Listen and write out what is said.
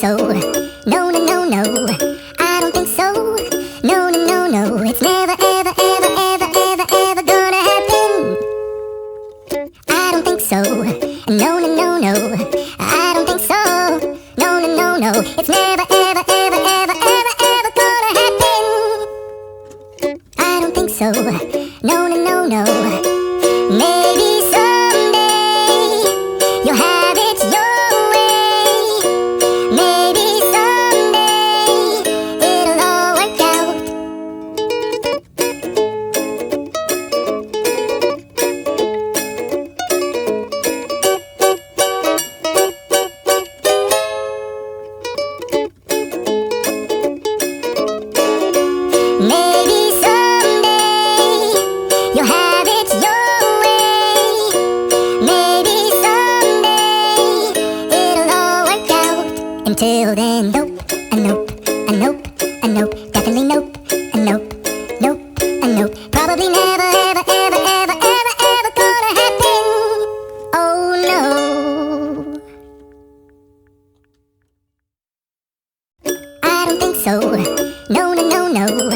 so. No, no, no, no. I don't think so. No, no, no, no. It's never, ever, ever, ever, ever, ever gonna happen. I don't think so. No, no, no, no. I don't think so. No, no, no, no. It's never, ever, ever, ever, ever, ever gonna happen. I don't think so. No, no, no, no. Maybe someday you'll have it your way. Maybe someday it'll all work out. Maybe someday you'll have it your way. Maybe someday it'll all work out. Until then, nope, a nope, a nope, a nope, definitely nope, a nope, nope, a nope. Probably never, ever, ever, ever, ever, ever gonna happen. Oh no. I don't think so. No, no, no, no.